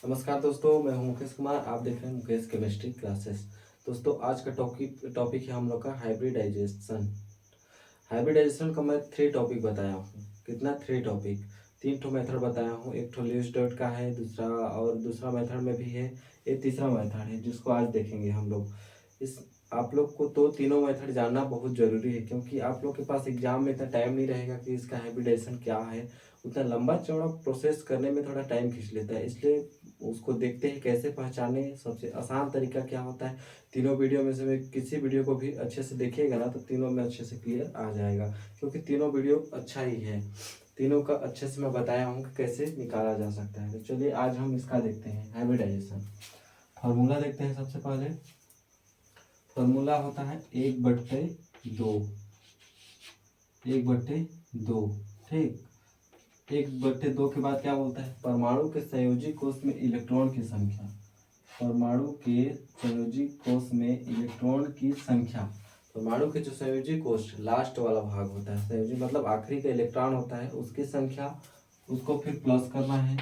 नमस्कार दोस्तों, मैं हूं मुकेश कुमार। आप देख रहे हैं मुकेश केमिस्ट्री क्लासेस। दोस्तों, आज का टॉपिक है हम लोग का हाइब्रिडाइजेशन। हाइब्रिडाइजेशन का मैं 3 टॉपिक बताया हूँ। कितना 3 टॉपिक, 3 ठो मेथड बताया हूँ। एक ठो ल्यूइस डॉट का है, दूसरा मेथड में भी है, ये तीसरा मेथड है जिसको आज देखेंगे हम लोग। इस आप लोग को तो तीनों मेथड जानना बहुत जरूरी है, क्योंकि आप लोग के पास एग्जाम में इतना टाइम नहीं रहेगा कि इसका हाइब्रिडाइजेशन क्या है। उतना लंबा चौड़ा प्रोसेस करने में थोड़ा टाइम खींच लेता है, इसलिए उसको देखते हैं कैसे पहचाने। सबसे आसान तरीका क्या होता है, तीनों वीडियो में से मैं किसी वीडियो को भी अच्छे से देखिएगा ना तो तीनों में अच्छे से क्लियर आ जाएगा, क्योंकि तीनों वीडियो अच्छा ही है। तीनों का अच्छे से मैं बताया हूँ कि कैसे निकाला जा सकता है। तो चलिए आज हम इसका देखते हैं, हाइब्रिडाइजेशन। फॉर्मूला देखते हैं। सबसे पहले फॉर्मूला होता है 1/2। 1/2, ठीक। 1/2 के बाद क्या बोलता है, परमाणु के संयोजी कोष में इलेक्ट्रॉन की संख्या। परमाणु के संयोजी कोष में इलेक्ट्रॉन की संख्या। परमाणु के जो संयोजी कोष लास्ट वाला भाग होता है, संयोजी मतलब आखिरी का इलेक्ट्रॉन होता है, उसकी संख्या, उसको फिर प्लस करना है।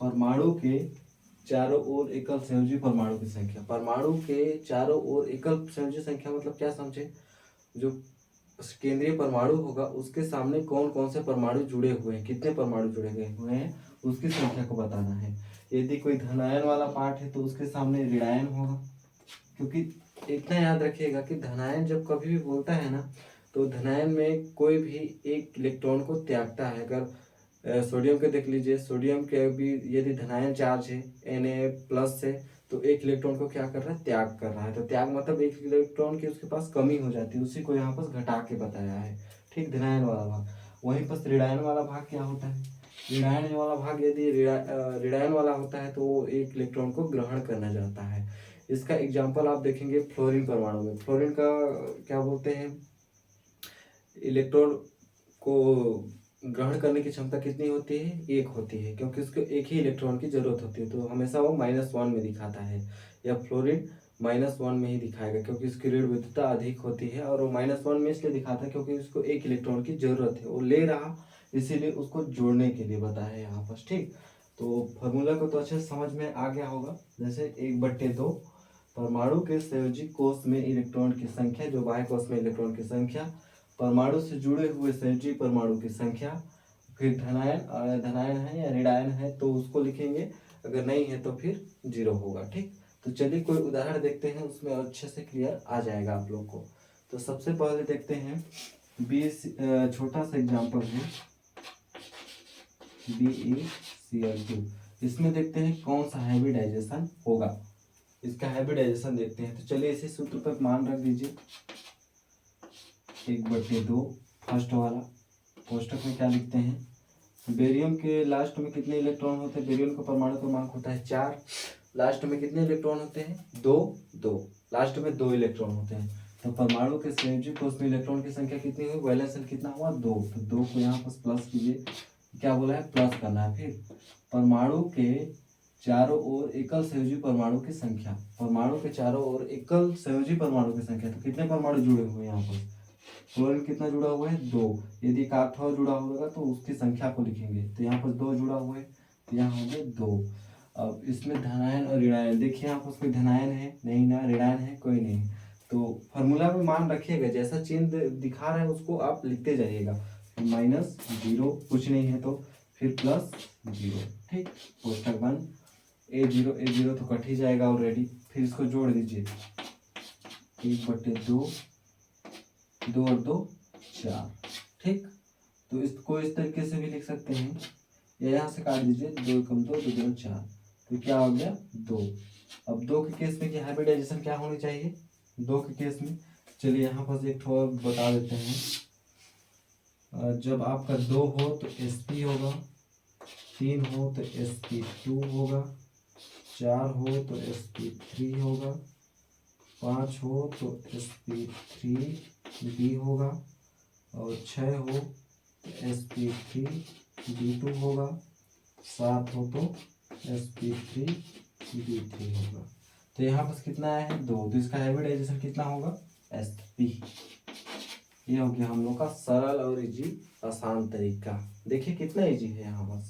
परमाणु के चारों ओर एकल संयोजी परमाणु की संख्या। परमाणु के चारों ओर एकल संयोजी संख्या मतलब क्या समझे, जो केंद्रीय परमाणु होगा उसके सामने कौन कौन से परमाणु जुड़े हुए हैं, कितने परमाणु जुड़े हुए हैं, उसकी संख्या को बताना है। यदि कोई धनायन वाला पार्ट है तो उसके सामने ऋणायन होगा, क्योंकि इतना याद रखिएगा कि धनायन जब कभी भी बोलता है ना तो धनायन में कोई भी एक इलेक्ट्रॉन को त्यागता है। अगर सोडियम के देख लीजिए, सोडियम के भी यदि धनायन चार्ज है Na+ से, तो एक इलेक्ट्रॉन को क्या कर रहा है, त्याग कर रहा है। तो त्याग मतलब एक इलेक्ट्रॉन की उसके पास कमी हो जाती है, उसी को यहाँ पर घटा के बताया है, ठीक। धनायन वाला भाग। वहीं पर ऋणायन वाला भाग क्या होता है, ऋणायन वाला भाग यदि ऋणायन वाला होता है तो वो एक इलेक्ट्रॉन को ग्रहण करना चाहता है। इसका एग्जाम्पल आप देखेंगे फ्लोरीन परमाणु में। फ्लोरीन का क्या बोलते हैं, इलेक्ट्रॉन को ग्रहण करने की क्षमता कितनी होती है, 1 होती है, क्योंकि उसको एक ही इलेक्ट्रॉन की जरूरत होती है, तो हमेशा वो -1 में दिखाता है। या फ्लोरीन -1 में ही दिखाएगा, क्योंकि उसकी ऋण विद्युतता अधिक होती है। और वो -1 में इसलिए दिखाता है क्योंकि उसको एक इलेक्ट्रॉन की जरूरत है, वो ले रहा, इसीलिए उसको जोड़ने के लिए बताया है यहाँ पर, ठीक। तो फॉर्मूला को तो अच्छे से समझ में आ गया होगा। जैसे 1/2 परमाणु के संयोजी कोष में इलेक्ट्रॉन की संख्या, जो बाह्य कोष में इलेक्ट्रॉन की संख्या, परमाणु से जुड़े हुए संयोजी परमाणु की संख्या, फिर धनायन है या ऋणायन है तो उसको लिखेंगे, अगर नहीं है तो फिर 0 होगा, ठीक। तो चलिए कोई उदाहरण देखते हैं, उसमें अच्छे से क्लियर आ जाएगा आप लोग को। तो सबसे पहले देखते हैं छोटा सा एग्जाम्पल है BeCl2। इसमें देखते हैं कौन सा हाइब्रिडाइजेशन होगा, इसका हाइब्रिडाइजेशन देखते हैं। तो चलिए इसी सूत्र पर मान रख दीजिए, 1/2 फर्स्ट वाला। कोष्टक में क्या लिखते हैं, बेरियम के लास्ट में कितने इलेक्ट्रॉन होते हैं, बेरियम का परमाणु क्रमांक होता है 4। लास्ट में कितने इलेक्ट्रॉन होते हैं, 2। लास्ट में 2 इलेक्ट्रॉन होते हैं। तो परमाणु के संयोजी कोष में इलेक्ट्रॉन की संख्या कितनी हुई, वैलेंस कितना हुआ, 2। तो 2 को यहाँ पर प्लस कीजिए, क्या बोला है, प्लस करना है। फिर परमाणु के चारों ओर एकल संयोजी परमाणु की संख्या। परमाणु के चारों ओर एकल संयोजी परमाणु की संख्या, तो कितने परमाणु जुड़े हुए हैं यहाँ पर, क्लोरीन कितना जुड़ा हुआ है, 2। यदि एक और जुड़ा होगा तो उसकी संख्या को लिखेंगे, तो यहाँ पर 2 जुड़ा हुआ है, तो यहाँ होंगे 2। अब इसमें धनायन और ऋणायन देखिए, यहाँ पर कोई धनायन है नहीं ना, ऋणायन है कोई नहीं। तो फॉर्मूला में मान रखिएगा, जैसा चिन्ह दिखा रहा है उसको आप लिखते जाइएगा। -0 कुछ नहीं है तो फिर +0, ठीक। कोष्टक बंद। A0 तो कट ही जाएगा ऑलरेडी, फिर इसको जोड़ दीजिए, 1/2, 2 और 2 4, ठीक। तो इसको इस तरीके से भी लिख सकते हैं, या यहाँ से काट दीजिए, 2 कम 2, 2 दूनी 4, तो क्या हो गया, 2। अब 2 के केस में क्या हाइब्रिडाइजेशन क्या होनी चाहिए, 2 के केस में, चलिए यहाँ पर एक और बता देते हैं। जब आपका 2 हो तो Sp होगा, 3 हो तो Sp2 होगा, 4 हो तो Sp3 होगा, 5 हो तो Sp3b होगा, और 6 हो तो Sp3b2 होगा, 7 हो तो Sp3b3 होगा। तो यहाँ पर कितना आया है, 2। तो इसका हाइब्रिडाइजेशन कितना होगा, Sp। ये हो गया हम लोग का सरल और इजी आसान तरीका। देखिए कितना इजी है यहाँ पर।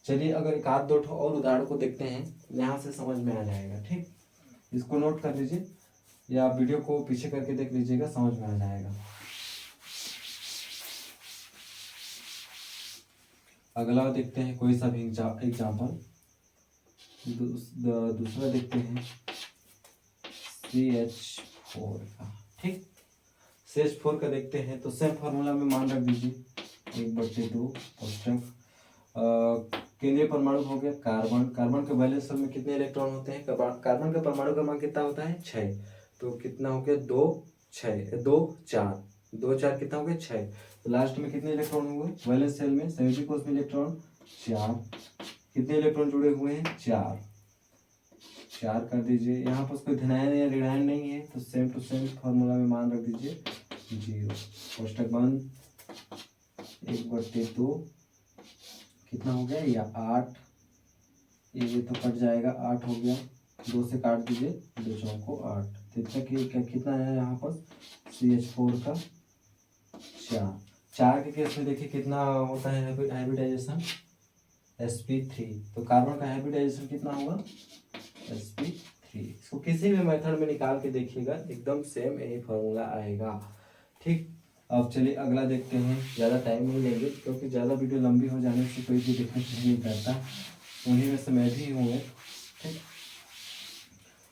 चलिए अगर एक आध दो ठो और उदाहरण को देखते हैं, यहाँ से समझ में आ जाएगा। ठीक, इसको नोट कर लीजिए या वीडियो को पीछे करके देख लीजिएगा, समझ में आ जाएगा। अगला देखते हैं कोई सा भी एग्जाम्पल। दूसरा देखते हैं CH4 का। ठीक, CH4 का देखते हैं तो सेम फार्मूला में मान रख दीजिए 1/2 कोष्टक केंद्रीय परमाणु हो गया कार्बन। कार्बन के वैलेंस शेल में कितने इलेक्ट्रॉन होते हैं? कार्बन का परमाणु क्रमांक कितना होता है? 6। तो कितना हो गया? 2 6 2 4 2 4 कितना हो गया? 6। तो लास्ट में कितने इलेक्ट्रॉन हुए वैलेंस शेल में? संयोजी कोष में इलेक्ट्रॉन 4। कितने इलेक्ट्रॉन जुड़े हुए हैं? 4 4 कर दीजिए। यहाँ पर कोई धनायन या ऋणायन नहीं है तो सेम टू सेम फॉर्मूला में मान रख दीजिए 0। कोष्टक बंद 1/2 कितना हो गया? या 8। ये तो कट जाएगा, 8 हो गया। 2 से काट दीजिए, 2 चौको 8। तो इतना कितना है यहाँ पर? CH4 का 4। 4 के केस में देखिए कितना होता है हाइब्रिडाइजेशन? sp3। तो कार्बन का हाइब्रिडाइजेशन कितना होगा? sp3। इसको किसी भी मेथड में निकाल के देखिएगा, एकदम सेम यही फॉर्मूला आएगा। ठीक, अब चलिए अगला देखते हैं। ज़्यादा टाइम नहीं लेंगे क्योंकि ज़्यादा वीडियो लंबी हो जाने से कोई भी दिक्कत नहीं करता, उन्हीं में से मैं भी हूँ। ठीक,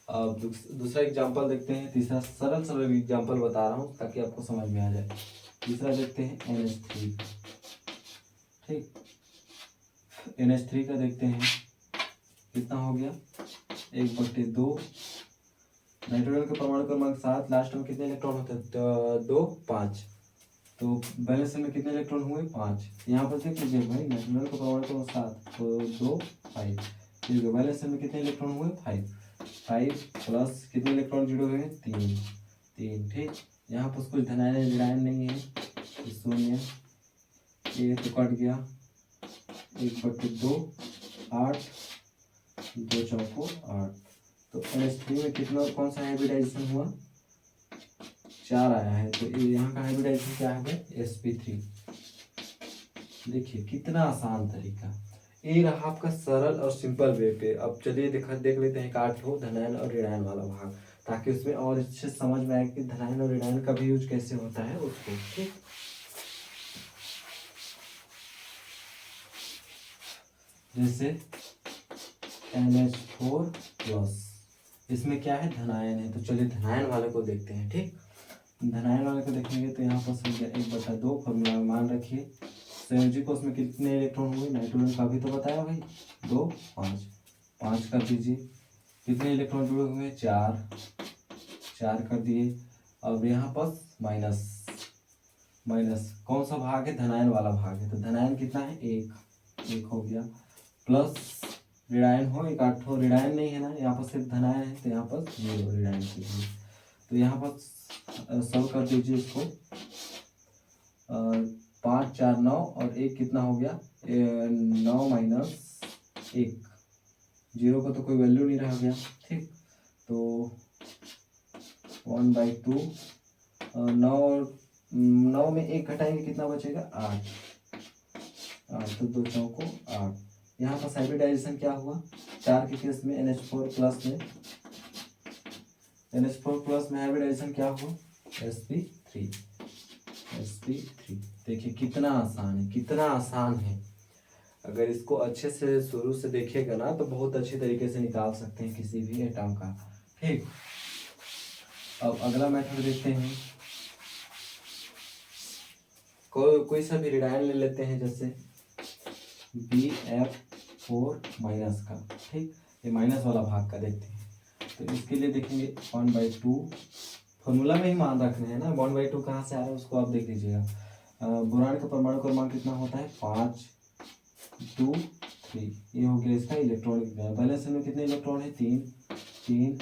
अब दूसरा एग्जांपल देखते हैं। तीसरा सरल एग्जांपल बता रहा हूँ ताकि आपको समझ में आ जाए। तीसरा देखते हैं NH3। ठीक, NH3 का देखते हैं कितना हो गया? 1/2। नाइट्रोजन का परमाणु क्रमांक 7, लास्ट में कितने इलेक्ट्रॉन होते हैं? 2 5। तो बैलेंस में कितने इलेक्ट्रॉन हुए? 5। यहाँ पर देख लीजिए भाई, नाइट्रोजन का परमाणु क्रमांक 7 तो 2 5। ठीक है, बैलेंस में कितने इलेक्ट्रॉन हुए? 5 प्लस कितने इलेक्ट्रॉन जुड़े हुए हैं? 3। ठीक, यहाँ पर कुछ धनायन ऋणायन नहीं है तो 0। ये तो कट गया, 1/2 8 2 चौको 8। तो NH3 में कितना कौन सा हाइब्रिडाइजेशन हुआ? 4 आया है। तो यहाँ का हाइब्रिडाइजेशन क्या है? sp3। देखिए कितना आसान तरीका, ये रहा आपका सरल और सिंपल वे पे। अब चलिए देख लेते हैं 8 धनायन और ऋणायन वाला भाग, ताकि उसमें और अच्छे समझ में आए कि धनायन और ऋणायन का भी यूज कैसे होता है उसको। ठीक, जैसे NH4+, इसमें क्या है? धनायन है। तो चलिए धनायन वाले को देखते हैं। ठीक, धनायन वाले को देखेंगे तो यहाँ पर संख्या 1/2 फॉर्मूला में मान रखिए। संयोजी कोष में कितने इलेक्ट्रॉन हुए? नाइट्रोजन का भी तो बताया भाई, 2 5 5 कर दीजिए। कितने इलेक्ट्रॉन जुड़े हुए हैं? 4 कर दिए। अब यहाँ पर माइनस कौन सा भाग है? धनायन वाला भाग है। तो धनायन कितना है? 1 हो गया। प्लस ऋणायन हो, 1 8 ऋणायन नहीं है ना, यहाँ पर सिर्फ धनायन है तो यहाँ पर 0 ऋणायन के लिए। तो यहाँ पर सॉल्व कर दीजिए इसको। 5 4 9 और 1 कितना हो गया? 9 - 1। 0 का तो कोई वैल्यू नहीं रह गया। ठीक, तो 1/2 9 में 1 घटाएंगे कितना बचेगा? 8 तो 2 चौको 8। यहाँ पर हाइब्रिडाइजेशन क्या हुआ? 4 के केस में NH4+ में हाइब्रिडाइजेशन क्या हुआ? sp3। देखिए कितना आसान है, कितना आसान है। अगर इसको अच्छे से शुरू से देखेगा ना तो बहुत अच्छी तरीके से निकाल सकते हैं किसी भी एटम का। ठीक, अब अगला मेथड देखते हैं। कोई सा भी ऋणायन ले लेते हैं, जैसे BF4- का। ठीक, ये माइनस वाला भाग का देखते हैं। तो इसके लिए देखेंगे 1/2 फॉर्मूला में ही मान रखना है ना। 1/2 कहाँ से आ रहा है उसको आप देख लीजिएगा। बोरान का परमाणु क्रमांक कितना होता है? 5 2 3। ये हो गया इसका इलेक्ट्रॉनिक बैलेंस में कितने इलेक्ट्रॉन है? 3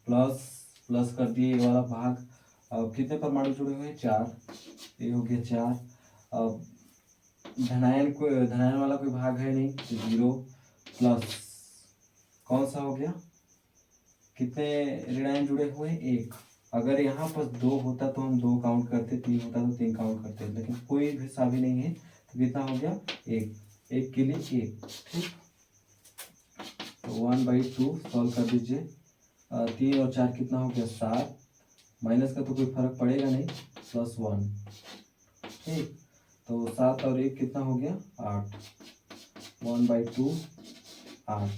प्लस कर दिए ये वाला भाग। अब कितने परमाणु जुड़े हुए हैं? 4। ये हो गया 4। अब धनायन वाला कोई भाग है नहीं तो 0 प्लस कौन सा हो गया? कितने ऋणायन जुड़े हुए हैं? 1। अगर यहाँ पर 2 होता तो हम 2 काउंट करते, 3 होता तो 3 काउंट करते, लेकिन कोई भी सा भी नहीं है तो कितना हो गया? 1। एक के लिए एक, ठीक। तो 1/2 सॉल्व कर दीजिए। 3 और 4 कितना हो गया 7, माइनस का तो कोई फर्क पड़ेगा नहीं, +1, ठीक। तो 7 और 1 कितना हो गया 8, 1/2 8,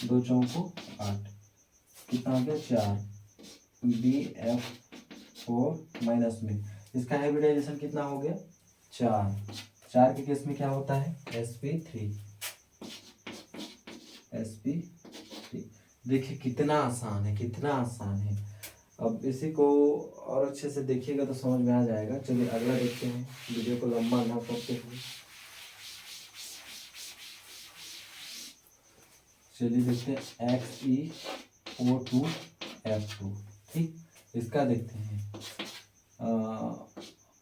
2 चौको 8, कितना आ गया 4, BF4 माइनस में इसका हाइब्रिडाइजेशन कितना हो गया 4। 4 के केस में क्या होता है sp3। देखिए कितना आसान है, कितना आसान है। अब इसी को और अच्छे से देखिएगा तो समझ में आ जाएगा। चलिए अगला देखते हैं, वीडियो को लंबा ना करते हुए। चलिए देखते हैं XeO2F2, ठीक। इसका देखते हैं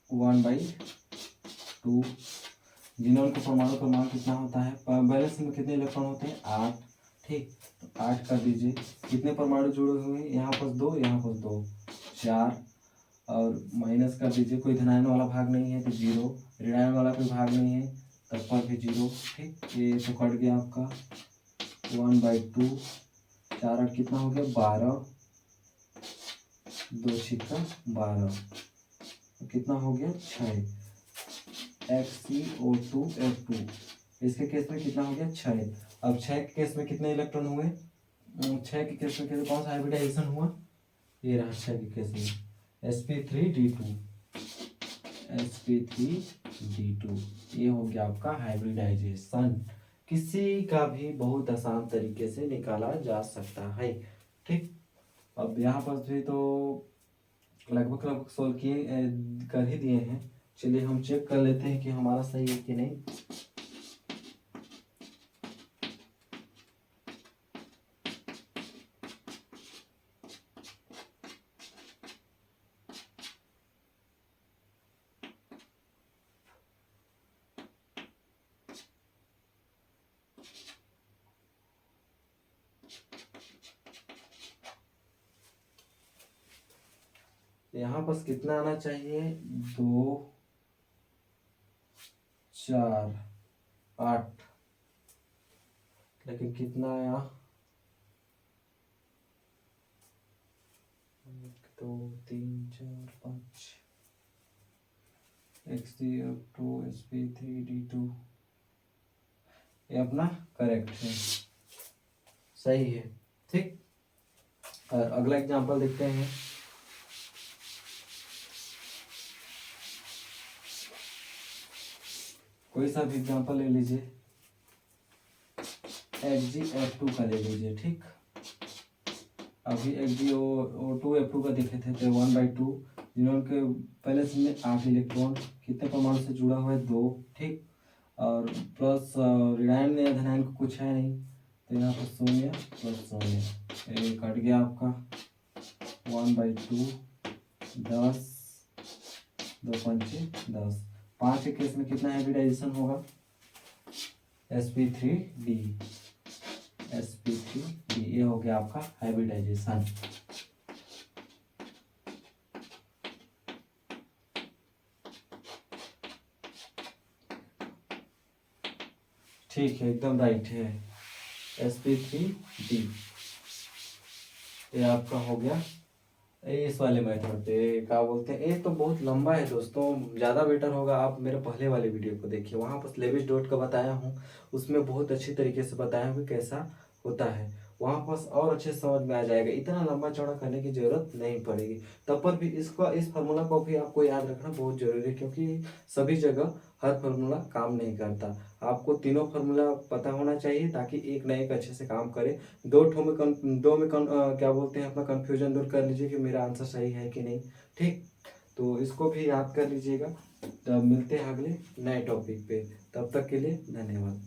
1/2। जिनोन के परमाणु क्रमांक कितना होता है, बैलेंस में कितने इलेक्ट्रॉन होते हैं 8, ठीक। तो 8 कर दीजिए। कितने परमाणु जुड़े हुए हैं, यहाँ पर 2, यहाँ पर 2, 4, और माइनस कर दीजिए। कोई धनायन वाला भाग नहीं है तो 0, ऋणायन वाला कोई भाग नहीं है तब पर भी 0, ठीक। ये तो कट गया आपका 1/2, 4 8 कितना हो गया 12, 2 छिक्का 12, तो कितना हो गया 6। XeO2F2 इसके केस में कितना हो गया 6। अब 6 के केस में कितने इलेक्ट्रॉन हुए, 6 के केस में कौन सा हाइब्रिडाइजेशन हुआ, ये रहा 6 के केस में sp3d2, sp3d2, ये हो गया आपका हाइब्रिडाइजेशन। किसी का भी बहुत आसान तरीके से निकाला जा सकता है, ठीक। अब यहाँ पर भी तो लगभग सोल्व किए कर ही दिए हैं। चलिए हम चेक कर लेते हैं कि हमारा सही है कि नहीं। यहाँ बस कितना आना चाहिए 2 4 8, लेकिन कितना आया 1 2 3 4 5। XeO2 sp3d2 ये अपना करेक्ट है, सही है, ठीक। और अगला एग्जांपल देखते हैं। कोई सा भी एग्जांपल ले लीजिए, XgF2 का ले लीजिए, ठीक। अभी XgO2F2 का देखे थे तो 1/2, जिन्होंने पहले से 8 इलेक्ट्रॉन कितने परमाणु से जुड़ा हुआ है 2, ठीक। और प्लस ऋणायन या धनायन को कुछ है नहीं तो यहाँ पर 0 + 0, ये कट गया आपका 1/2, 10, 2 पंचे 10। 5 के केस में कितना हाइब्रिडाइजेशन होगा sp3d, ये हो गया आपका हाइब्रिडाइजेशन। ठीक है, एकदम राइट है sp3d, ये आपका हो गया। इस वाले मेथड पे क्या बोलते हैं, ये तो बहुत लंबा है दोस्तों, ज़्यादा बेटर होगा आप मेरे पहले वाले वीडियो को देखिए, वहाँ पर लेविस डॉट का बताया हूँ, उसमें बहुत अच्छी तरीके से बताया हूँ कि कैसा होता है। वहाँ पर और अच्छे से समझ में आ जाएगा, इतना लंबा चौड़ा करने की जरूरत नहीं पड़ेगी। तब पर भी इसका इस फार्मूला को भी आपको याद रखना बहुत जरूरी है, क्योंकि सभी जगह हर फार्मूला काम नहीं करता। आपको तीनों फार्मूला पता होना चाहिए ताकि एक न एक अच्छे से काम करे। क्या बोलते हैं अपना कंफ्यूजन दूर कर लीजिए कि मेरा आंसर सही है कि नहीं, ठीक। तो इसको भी याद कर लीजिएगा। तब मिलते हैं अगले नए टॉपिक पे, तब तक के लिए धन्यवाद।